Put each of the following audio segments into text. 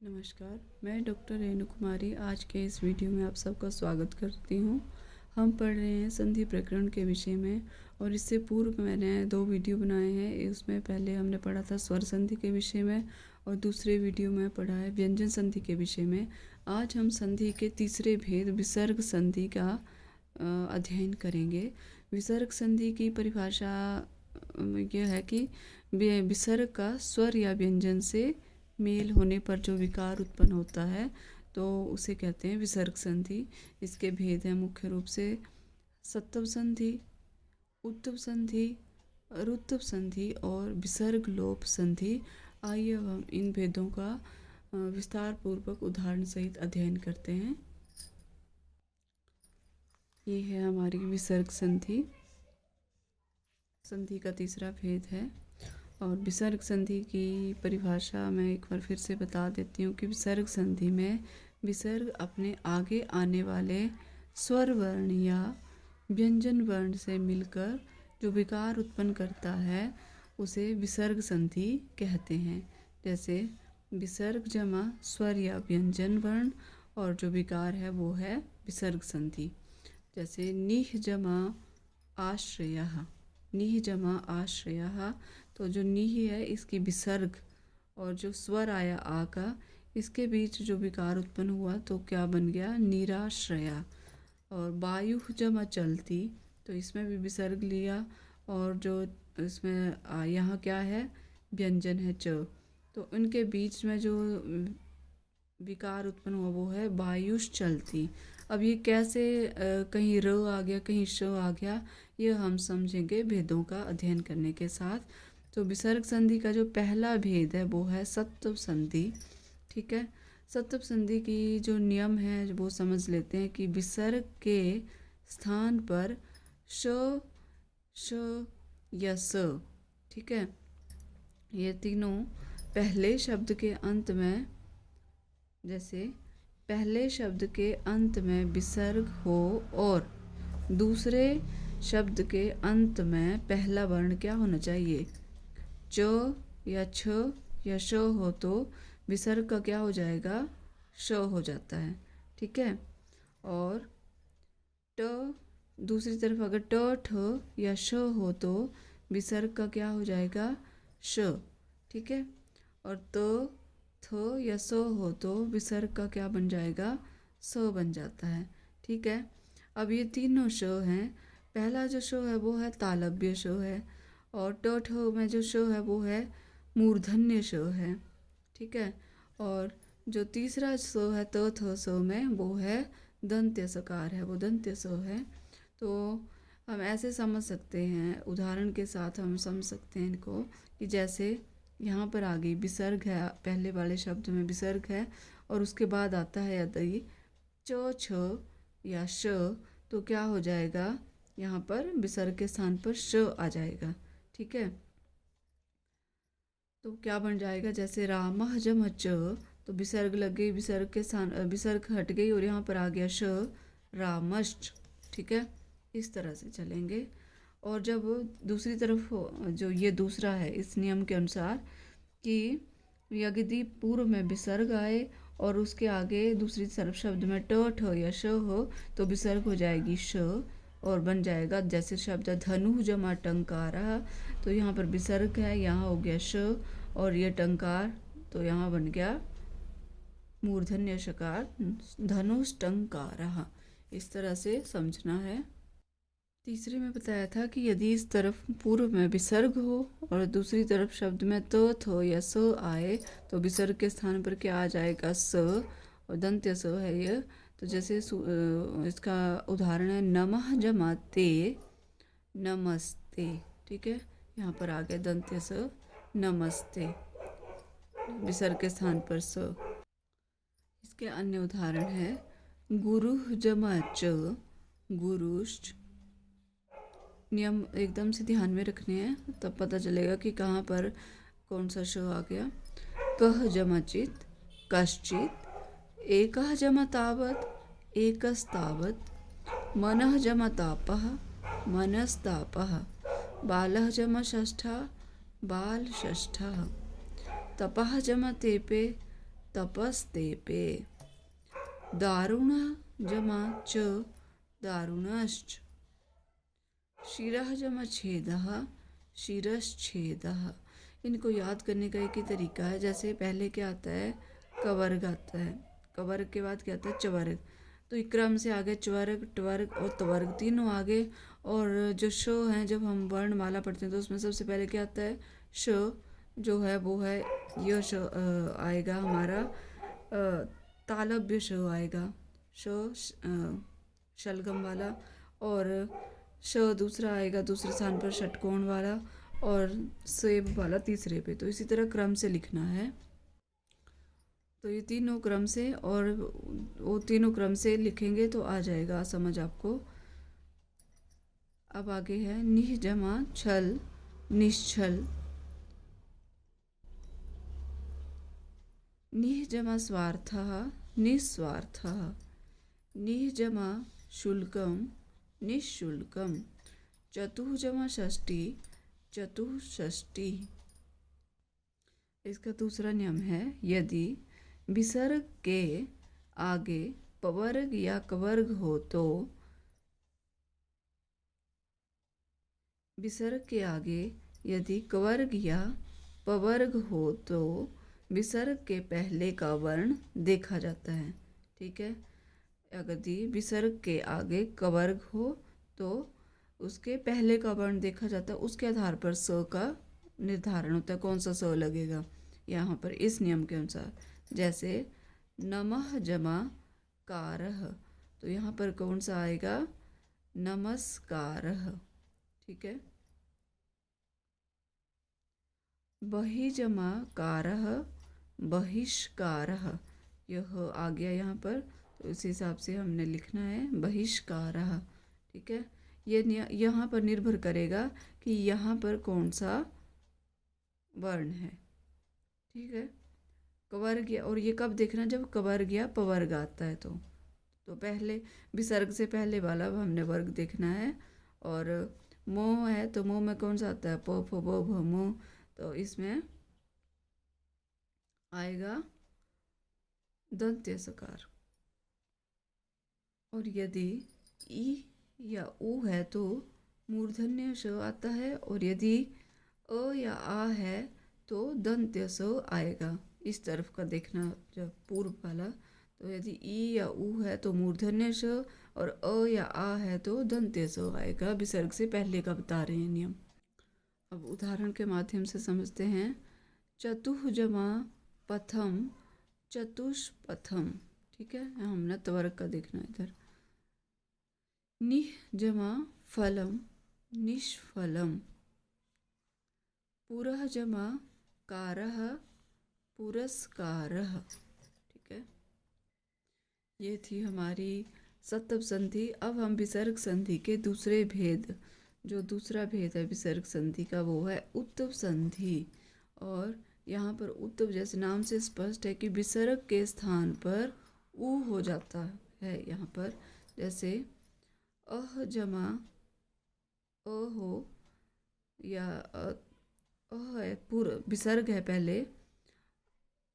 नमस्कार, मैं डॉक्टर रेणु कुमारी आज के इस वीडियो में आप सबका स्वागत करती हूँ। हम पढ़ रहे हैं संधि प्रकरण के विषय में और इससे पूर्व मैंने 2 वीडियो बनाए हैं। उसमें पहले हमने पढ़ा था स्वर संधि के विषय में और दूसरे वीडियो में पढ़ा है व्यंजन संधि के विषय में। आज हम संधि के तीसरे भेद विसर्ग संधि का अध्ययन करेंगे। विसर्ग संधि की परिभाषा यह है कि विसर्ग का स्वर या व्यंजन से मेल होने पर जो विकार उत्पन्न होता है तो उसे कहते हैं विसर्ग संधि। इसके भेद हैं मुख्य रूप से सत्तव संधि, उत्तव संधि, रुत्तव संधि और विसर्ग लोप संधि। आइए हम इन भेदों का विस्तार पूर्वक उदाहरण सहित अध्ययन करते हैं। ये है हमारी विसर्ग संधि। संधि का तीसरा भेद है और विसर्ग संधि की परिभाषा मैं एक बार फिर से बता देती हूँ कि विसर्ग संधि में विसर्ग अपने आगे आने वाले स्वर वर्ण या व्यंजन वर्ण से मिलकर जो विकार उत्पन्न करता है उसे विसर्ग संधि कहते हैं। जैसे विसर्ग जमा स्वर या व्यंजन वर्ण और जो विकार है वो है विसर्ग संधि। जैसे निह जमा आश्रयः, निह जमा आश्रयः, तो जो निह है इसकी विसर्ग और जो स्वर आया आ का इसके बीच जो विकार उत्पन्न हुआ तो क्या बन गया निराश्रया। और वायु जमा चलती, तो इसमें भी विसर्ग लिया और जो इसमें यहाँ क्या है व्यंजन है च, तो उनके बीच में जो विकार उत्पन्न हुआ वो है वायुष चलती। अब ये कैसे कहीं र आ गया कहीं श आ गया ये हम समझेंगे भेदों का अध्ययन करने के साथ। तो विसर्ग संधि का जो पहला भेद है वो है सत्तव संधि। ठीक है, सत्तव संधि की जो नियम है वो समझ लेते हैं कि विसर्ग के स्थान पर श, श या स, ठीक है, ये तीनों पहले शब्द के अंत में, जैसे पहले शब्द के अंत में विसर्ग हो और दूसरे शब्द के अंत में पहला वर्ण क्या होना चाहिए च या छ या श हो तो विसर्ग का क्या हो जाएगा श हो जाता है। ठीक है, और ट दूसरी तरफ अगर ट ठ या श हो तो विसर्ग का क्या हो जाएगा श। ठीक है, और तो थ या स हो तो विसर्ग का क्या बन जाएगा स बन जाता है। ठीक है, अब ये तीनों श हैं। पहला जो श है वो है तालव्य श है और ट ठ में जो श है वो है मूर्धन्य श है। ठीक है, और जो तीसरा स है त थ स में वो है दंत्य सकार है, वो दंत्य स है। तो हम ऐसे समझ सकते हैं, उदाहरण के साथ हम समझ सकते हैं इनको कि जैसे यहाँ पर आ गई विसर्ग है, पहले वाले शब्द में विसर्ग है और उसके बाद आता है यदि च छ या श तो क्या हो जाएगा यहाँ पर विसर्ग के स्थान पर श आ जाएगा। ठीक है, तो क्या बन जाएगा जैसे रामः जम च, तो विसर्ग लग गई, विसर्ग के स्थान विसर्ग हट गई और यहाँ पर आ गया श रामश्च। ठीक है, इस तरह से चलेंगे। और जब दूसरी तरफ जो ये दूसरा है इस नियम के अनुसार कि यदि पूर्व में विसर्ग आए और उसके आगे दूसरी तरफ शब्द में ट ठ या श हो तो विसर्ग हो जाएगी श और बन जाएगा जैसे शब्द धनु जमा टंकारा, तो यहाँ पर विसर्ग है, यहाँ हो गया श और ये टंकार तो यहाँ बन गया मूर्धन्य शकार धनुष टंकारः। इस तरह से समझना है। तीसरे में बताया था कि यदि इस तरफ पूर्व में विसर्ग हो और दूसरी तरफ शब्द में तो थ या स आए तो विसर्ग के स्थान पर क्या आ जाएगा स और दंत्य स है ये। तो जैसे इसका उदाहरण है नमः जमाते नमस्ते। ठीक है, यहाँ पर आ गया दंत्य स नमस्ते, विसर्ग के स्थान पर स। इसके अन्य उदाहरण है गुरु जमा च गुरुश्च। नियम एकदम से ध्यान में रखने हैं तब पता चलेगा कि कहाँ पर कौन सा श आ गया। कह जमा चित कश्चित, एकः जमा तावत् एकस्तावत्, मनः जमा तापः मनस्तापः, बालः जमा षष्ठः बालषष्ठः, तपः जमा तेपे तपस्तेपे। दारुण जमा च दारुणश्च। शिरः जमा छेदः शिरश्छेदः। इनको याद करने का एक ही तरीका है। जैसे पहले क्या आता है, कवर्ग आता है, कवर्ग के बाद क्या आता है, चवर्ग। तो एक क्रम से आगे चवर्ग, टवर्ग और तवर्ग तीनों आगे। और जो श हैं, जब हम वर्णमाला पढ़ते हैं तो उसमें सबसे पहले क्या आता है, श जो है वो है यह श आएगा हमारा, तालव्य श आएगा, शलगम वाला। और श दूसरा आएगा दूसरे स्थान पर षटकोण वाला, और सेब वाला तीसरे पे। तो इसी तरह क्रम से लिखना है। तो ये तीनों क्रम से, और वो तीनों क्रम से लिखेंगे तो आ जाएगा समझ आपको। अब आगे है निह जमा छल निश्छल। निह जमा स्वार्थः निस्वार्थः। निह जमा शुल्कम निःशुल्कम। चतुः जमा षष्ठी चतुष्षष्टि। इसका दूसरा नियम है, यदि विसर्ग के आगे पवर्ग या कवर्ग हो तो, विसर्ग के आगे यदि कवर्ग या पवर्ग हो तो विसर्ग के पहले का वर्ण देखा जाता है। ठीक है, यदि विसर्ग के आगे कवर्ग हो तो उसके पहले का वर्ण देखा जाता है। उसके आधार पर स का निर्धारण होता है, कौन सा स लगेगा यहाँ पर इस नियम के अनुसार। जैसे नमः जमा कारः, तो यहाँ पर कौन सा आएगा, नमस्कारः। ठीक है, बहि जमा कारः बहिष्कारः, यह आ गया यहाँ पर। तो इस हिसाब से हमने लिखना है बहिष्कारः। ठीक है, ये यहाँ पर निर्भर करेगा कि यहाँ पर कौन सा वर्ण है। ठीक है, कवर्ग या, और ये कब देखना, जब कवर्ग या पवर्ग आता है तो पहले विसर्ग से पहले वाला हमने वर्ग देखना है। और मोह है तो मोह में कौन सा आता है, प फ ब भ मोह, तो इसमें आएगा दंत्य सकार। और यदि ई या ऊ है तो मूर्धन्य श आता है, और यदि अ या आ है तो दंत्य स आएगा। इस तरफ का देखना जब पूर्व वाला, तो यदि ई या ऊ है तो मूर्धन्य श, और अ या आ है तो दंत्य स आएगा। विसर्ग से पहले का बता रहे हैं नियम। अब उदाहरण के माध्यम से समझते हैं। चतुः जमा पथम चतुष्पथम। ठीक है, हमने त्वरक का देखना इधर। निह जमा फलम निष्फलम। पुरः जमा कारः पुरस्कारः। ठीक है, ये थी हमारी सत्तव संधि। अब हम विसर्ग संधि के दूसरे भेद, जो दूसरा भेद है विसर्ग संधि का, वो है उत्तव संधि। और यहाँ पर उत्तव जैसे नाम से स्पष्ट है कि विसर्ग के स्थान पर ऊ हो जाता है। यहाँ पर जैसे अह जमा अ हो, या अह है पूर्व विसर्ग है, पहले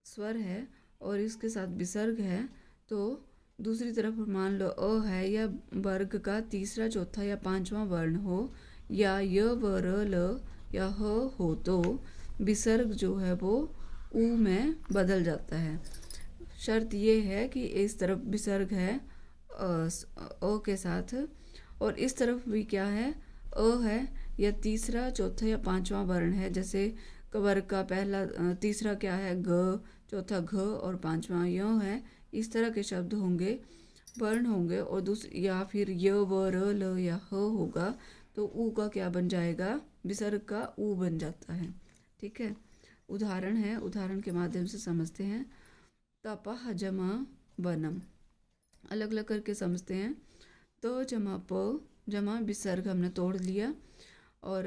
स्वर है और इसके साथ विसर्ग है, तो दूसरी तरफ मान लो अ है या वर्ग का तीसरा चौथा या पांचवा वर्ण हो, या य व र ल या ह हो, तो विसर्ग जो है वो ऊ में बदल जाता है। शर्त ये है कि इस तरफ विसर्ग है अ के साथ, और इस तरफ भी क्या है, अ है या तीसरा चौथा या पांचवा वर्ण है। जैसे कवर्ग का पहला तीसरा क्या है, ग, चौथा घ और पांचवा य है। इस तरह के शब्द होंगे, वर्ण होंगे, और या फिर य व र ल या ह होगा, तो ऊ का क्या बन जाएगा, विसर्ग का ऊ बन जाता है। ठीक है, उदाहरण है, उदाहरण के माध्यम से समझते हैं। तपः जमा वनम, अलग अलग करके समझते हैं। तो जमा प जमा विसर्ग हमने तोड़ लिया, और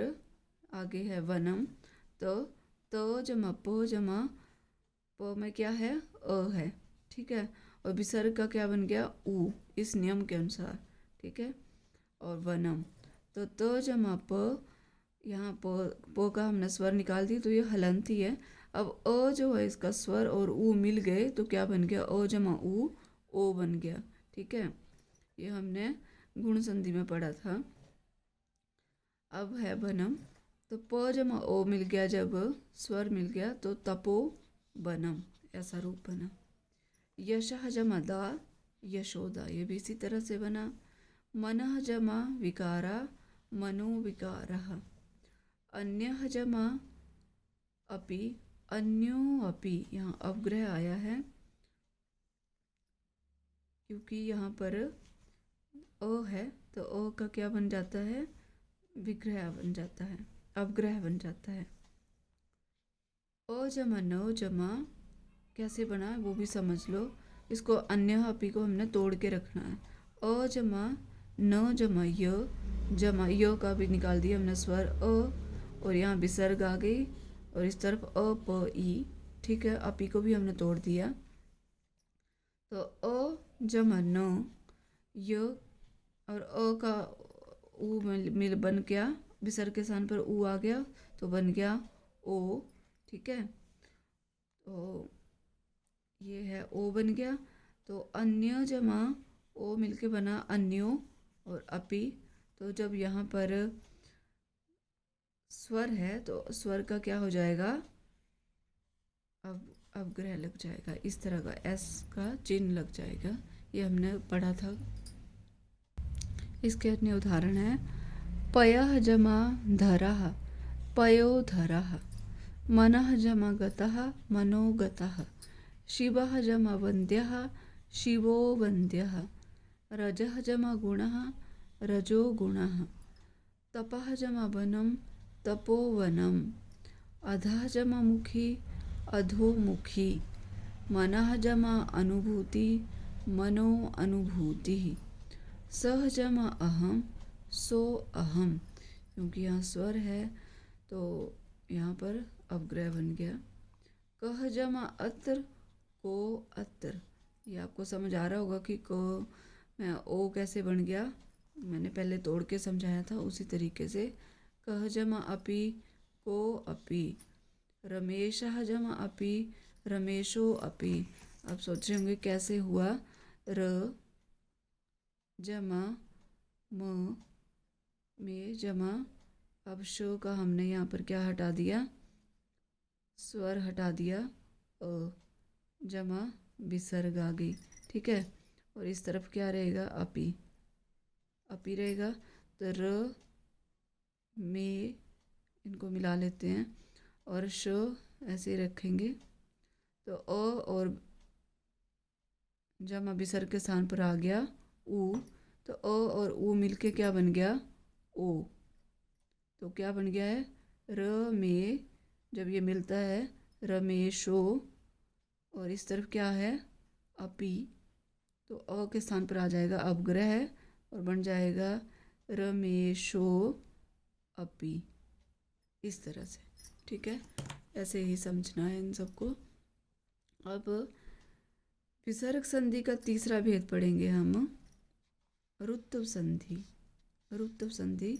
आगे है वनम, तो जमा प जमा प में क्या है, अ है। ठीक है, और विसर्ग का क्या बन गया, ऊ, इस नियम के अनुसार। ठीक है, और वनम, तो जमा प, यहाँ प का हमने स्वर निकाल दी, तो ये हलंत ही है। अब अ जो है इसका स्वर और ऊ मिल गए तो क्या बन गया, अ जमा ऊ ओ बन गया। ठीक है, ये हमने गुण संधि में पढ़ा था। अब है बनम, तो प जमा ओ मिल गया, जब स्वर मिल गया तो तपो बनम, ऐसा रूप बना। यशः जमा दा यशोदा, ये भी इसी तरह से बना। मनः जमा विकारा मनोविकारः। अन्यः जमा अपि अन्यो अपि, यहाँ अपग्रह आया है क्योंकि यहाँ पर अ है तो अ का क्या बन जाता है, विग्रह बन जाता है, अपग्रह बन जाता है। अ जमा न जमा कैसे बना है वो भी समझ लो। इसको अन्य अपी को हमने तोड़ के रखना है। अ जमा न जमा य का भी निकाल दिया हमने स्वर अ, और यहाँ विसर्ग आ गई और इस तरफ अ प ई। ठीक है, अपी को भी हमने तोड़ दिया। तो अ जमा न य और अ का ऊ मिल बन गया, विसर्ग के स्थान पर ऊ आ गया तो बन गया ओ। ठीक है, तो ये है ओ बन गया। तो अन्य जमा ओ मिलके बना अन्यो और अपि। तो जब यहाँ पर स्वर है तो स्वर का क्या हो जाएगा, अब ग्रह लग जाएगा, इस तरह का एस का चिन्ह लग जाएगा। ये हमने पढ़ा था। इसके अन्य उदाहरण है पयः जमा धरः पयोधरः। मनः जमा गतः मनोगतः। शिवः जमा वन्द्यः शिवो वन्द्यः। रजः जमा गुणः रजो गुणः। तपः जमा वनं तपोवनम्। अधः जमा मुखी अधोमुखी। मनः जमा अनुभूति मनो अनुभूतिः। सह जमा अहम सो अहम, क्योंकि यहाँ स्वर है तो यहाँ पर अपग्रह बन गया। कह जमा अत्र को अत्र, ये आपको समझ आ रहा होगा कि को में ओ कैसे बन गया, मैंने पहले तोड़ के समझाया था उसी तरीके से। कह जमा अपि को अपि। रमेशः जमा अपि रमेशो अपि। अब सोच रहे होंगे कैसे हुआ, र जमा म में जमा, अब शो का हमने यहाँ पर क्या हटा दिया, स्वर हटा दिया, अ जमा विसर्ग आ गई। ठीक है, और इस तरफ क्या रहेगा, अपी अपी रहेगा। तो र में इनको मिला लेते हैं और श ऐसे रखेंगे तो अ और जमा विसर्ग के स्थान पर आ गया ऊ। तो अ और ऊ मिलके क्या बन गया, ओ। तो क्या बन गया है, र में, जब ये मिलता है रमेशो और इस तरफ क्या है अपी, तो अ के स्थान पर आ जाएगा अपग्रह और बन जाएगा रमेशो अपी, इस तरह से। ठीक है, ऐसे ही समझना है इन सबको। अब विसर्ग संधि का तीसरा भेद पढ़ेंगे हम, रुत्व संधि। रुत्व संधि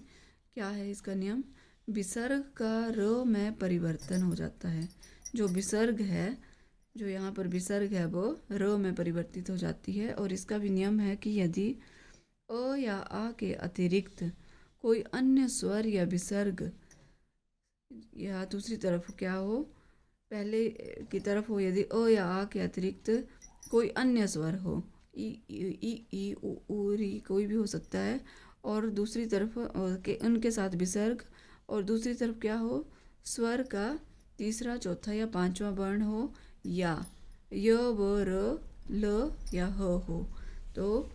क्या है, इसका नियम, विसर्ग का र में परिवर्तन हो जाता है। जो विसर्ग है, जो यहाँ पर विसर्ग है वो र में परिवर्तित हो जाती है। और इसका भी नियम है कि यदि अ या आ के अतिरिक्त कोई अन्य स्वर या विसर्ग या दूसरी तरफ क्या हो, पहले की तरफ हो, यदि अ या आ के अतिरिक्त कोई अन्य स्वर हो, ई उ री कोई भी हो सकता है, और दूसरी तरफ के उनके साथ विसर्ग, और दूसरी तरफ क्या हो, स्वर का तीसरा चौथा या पांचवा वर्ण हो, या य व र ल या ह हो, तो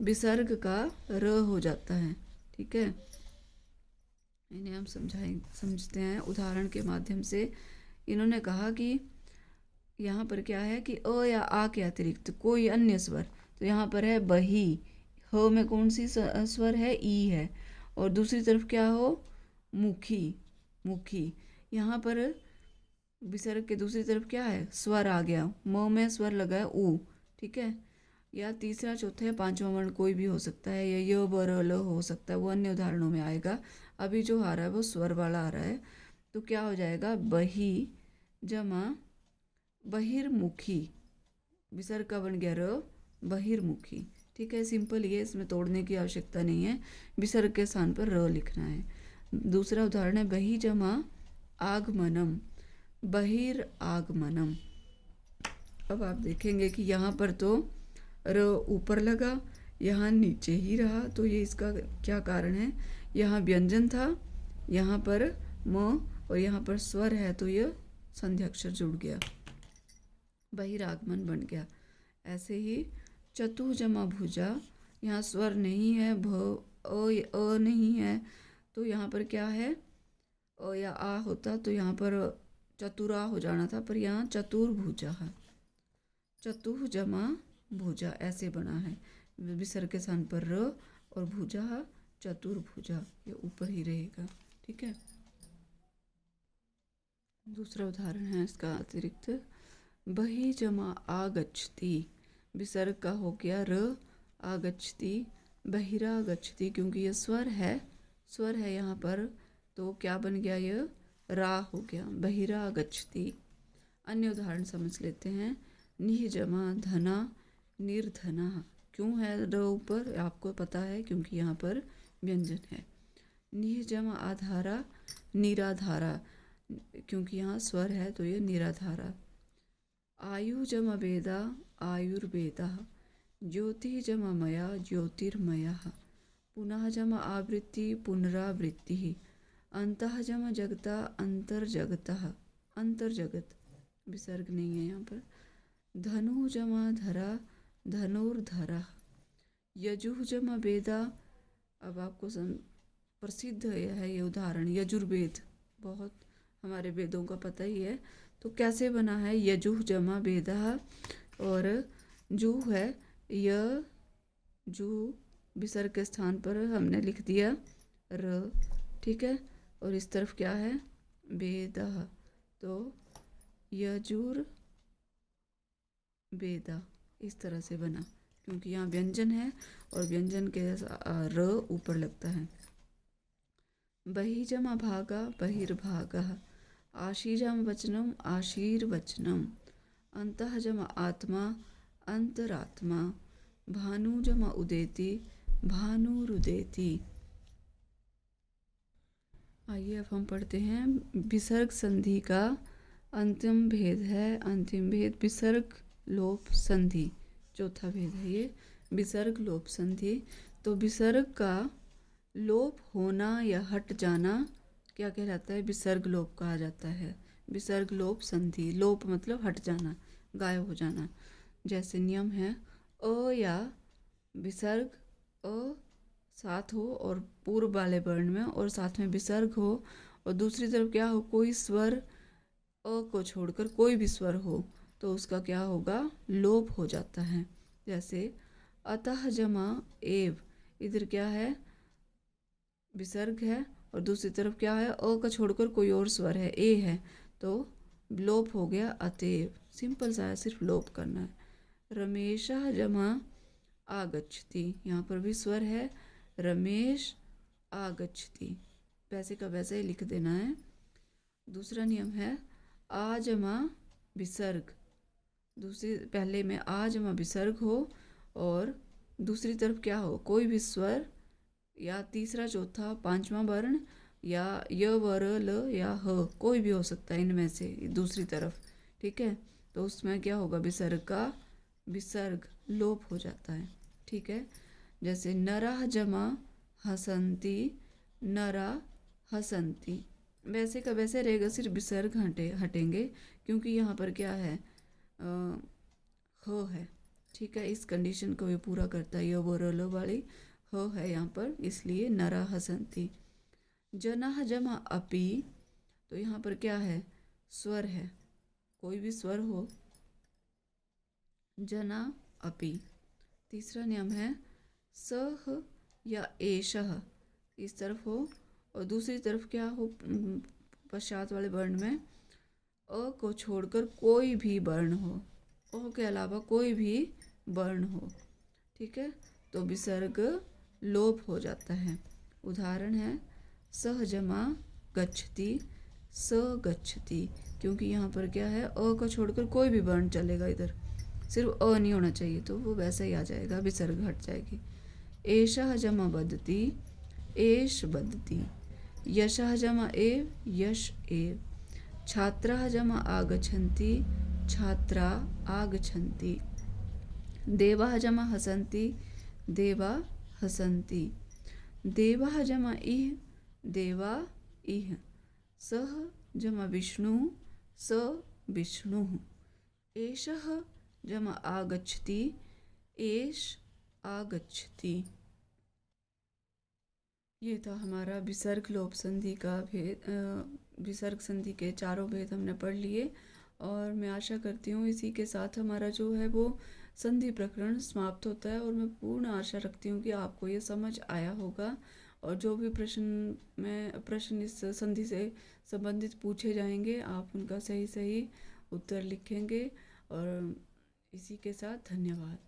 विसर्ग का र हो जाता है। ठीक है, इन्हें हम समझते हैं उदाहरण के माध्यम से। इन्होंने कहा कि यहाँ पर क्या है कि अ या आ के अतिरिक्त कोई अन्य स्वर, तो यहाँ पर है बही, ह में कौन सी स्वर है, ई है, और दूसरी तरफ क्या हो, मुखी मुखी। यहाँ पर विसर्ग के दूसरी तरफ क्या है, स्वर आ गया, म में स्वर लगा है ऊ। ठीक है, या तीसरा चौथा या पांचवा वर्ण कोई भी हो सकता है, या य ब र ल हो सकता है, वो अन्य उदाहरणों में आएगा। अभी जो आ रहा है वो स्वर वाला आ रहा है, तो क्या हो जाएगा, बही जमा बहिर्मुखी, विसर्ग का बन गया र, बहिर्मुखी। ठीक है, सिंपल ये, इसमें तोड़ने की आवश्यकता नहीं है, विसर्ग के स्थान पर र लिखना है। दूसरा उदाहरण है बहि जमा आगमनम, बहिर्आगमनम। अब आप देखेंगे कि यहाँ पर तो र ऊपर लगा, यहाँ नीचे ही रहा, तो ये इसका क्या कारण है? यहाँ व्यंजन था, यहाँ पर म और यहाँ पर स्वर है, तो यह संध्या अक्षर जुड़ गया, बहिरागमन बन गया। ऐसे ही चतु जमा भुजा, यहाँ स्वर नहीं है, अ नहीं है, तो यहाँ पर क्या है? अ या आ होता तो यहाँ पर चतुरा हो जाना था, पर यहाँ चतुर्भुजा है। चतु जमा भुजा ऐसे बना है, विसर्ग के स्थान पर र और भुजा चतुर्भुजा, ये ऊपर ही रहेगा। ठीक है, दूसरा उदाहरण है इसका अतिरिक्त, बहि जमा आगच्छति, विसर्ग का हो गया र, आगच्छति बहिरागच्छति, क्योंकि ये स्वर है यहाँ पर, तो क्या बन गया? ये रा हो गया, बहिरागच्छति। अन्य उदाहरण समझ लेते हैं, निह जमा धना निर्धना, क्यों है र ऊपर? आपको पता है, क्योंकि यहाँ पर व्यंजन है। निह जमा आधारा निराधारा, क्योंकि यहाँ स्वर है, तो ये निराधारा। आयु जमा वेदा आयुर्वेदा, ज्योति जमा मया ज्योतिर्मया, पुनः जमा आवृत्ति पुनरावृत्ति, अंतः जमा जगता अंतर्जगतः, अंतर्जगत, विसर्ग नहीं है यहाँ पर। धनु जमा धरा धनुर्धरा, यजुः जमा वेदा, अब आपको प्रसिद्ध है ये उदाहरण, यजुर्वेद, बहुत हमारे वेदों का पता ही है, तो कैसे बना है? यजुः जमा वेदा, और जू है य, जू विसर्ग के स्थान पर हमने लिख दिया र। ठीक है, और इस तरफ क्या है? वेदा, तो यजुर वेदा, इस तरह से बना, क्योंकि यहाँ व्यंजन है और व्यंजन के र ऊपर लगता है। बहि जमा भागा बहिर्भागः, आशीजम वचनम आशीर्वचनम, अंतः जमा आत्मा अंतरात्मा, भानु जमा उदेति भानुरुदेति। आइए अब हम पढ़ते हैं विसर्ग संधि का अंतिम भेद है। अंतिम भेद विसर्ग लोप संधि, चौथा भेद है ये, विसर्ग लोप संधि। तो विसर्ग का लोप होना या हट जाना क्या कहलाता है? विसर्ग लोप कहा जाता है। विसर्ग लोप संधि, लोप मतलब हट जाना, गायब हो जाना। जैसे नियम है, अ या विसर्ग अ साथ हो और पूर्व वाले वर्ण में, और साथ में विसर्ग हो, और दूसरी तरफ क्या हो? कोई स्वर अ को छोड़कर कोई भी स्वर हो, तो उसका क्या होगा? लोप हो जाता है। जैसे अतः जमा एव, इधर क्या है? विसर्ग है, और दूसरी तरफ क्या है? अ का छोड़कर कोई और स्वर है, ए है, तो लोप हो गया अतएव। सिंपल सा है, सिर्फ लोप करना है। रमेशः जमा आगच्छति, यहाँ पर भी स्वर है, रमेश आगच्छति, वैसे का वैसे ही लिख देना है। दूसरा नियम है आ जमा विसर्ग, दूसरी पहले में आ जमा विसर्ग हो और दूसरी तरफ क्या हो? कोई भी स्वर, या तीसरा चौथा पांचवा वर्ण, या य वर ल या ह, कोई भी हो सकता है इनमें से दूसरी तरफ। ठीक है, तो उसमें क्या होगा? विसर्ग का विसर्ग लोप हो जाता है। ठीक है, जैसे नरः जमा हसंती नरा हसंती, वैसे का वैसे रहेगा, सिर्फ विसर्ग हटेंगे, क्योंकि यहाँ पर क्या है? ह है। ठीक है, इस कंडीशन को ये पूरा करता है, य वो र वाली ह है यहाँ पर, इसलिए नरा हसंती। जनः जमा अपि, तो यहाँ पर क्या है? स्वर है, कोई भी स्वर हो, जना अपि। तीसरा नियम है सह या एषः, इस तरफ हो और दूसरी तरफ क्या हो? पश्चात वाले वर्ण में अ को छोड़कर कोई भी वर्ण हो, अ के अलावा कोई भी वर्ण हो। ठीक है, तो विसर्ग लोप हो जाता है। उदाहरण है सह जमा गच्छति स गच्छति, क्योंकि यहाँ पर क्या है, अ को छोड़कर कोई भी वर्ण चलेगा, इधर सिर्फ अ नहीं होना चाहिए, तो वो वैसा ही आ जाएगा, विसर्ग हट जाएगी। एषः जमा वदति, एष वदति। यशः जमा एव, यश एव। छात्राः जमा आगच्छन्ति, छात्रा आगच्छन्ति। देवाः जमा हसन्ति, देवा हसन्ति। देवः जमा इह, देवा इह। सः जमा विष्णु, स विष्णुः। एषः जमा आगच्छति, एष आगच्छति। ये था हमारा विसर्ग लोप संधि का भेद। विसर्ग संधि के चारों भेद हमने पढ़ लिए, और मैं आशा करती हूँ इसी के साथ हमारा जो है वो संधि प्रकरण समाप्त होता है। और मैं पूर्ण आशा रखती हूँ कि आपको ये समझ आया होगा, और जो भी प्रश्न इस संधि से संबंधित पूछे जाएंगे, आप उनका सही सही उत्तर लिखेंगे। और इसी के साथ धन्यवाद।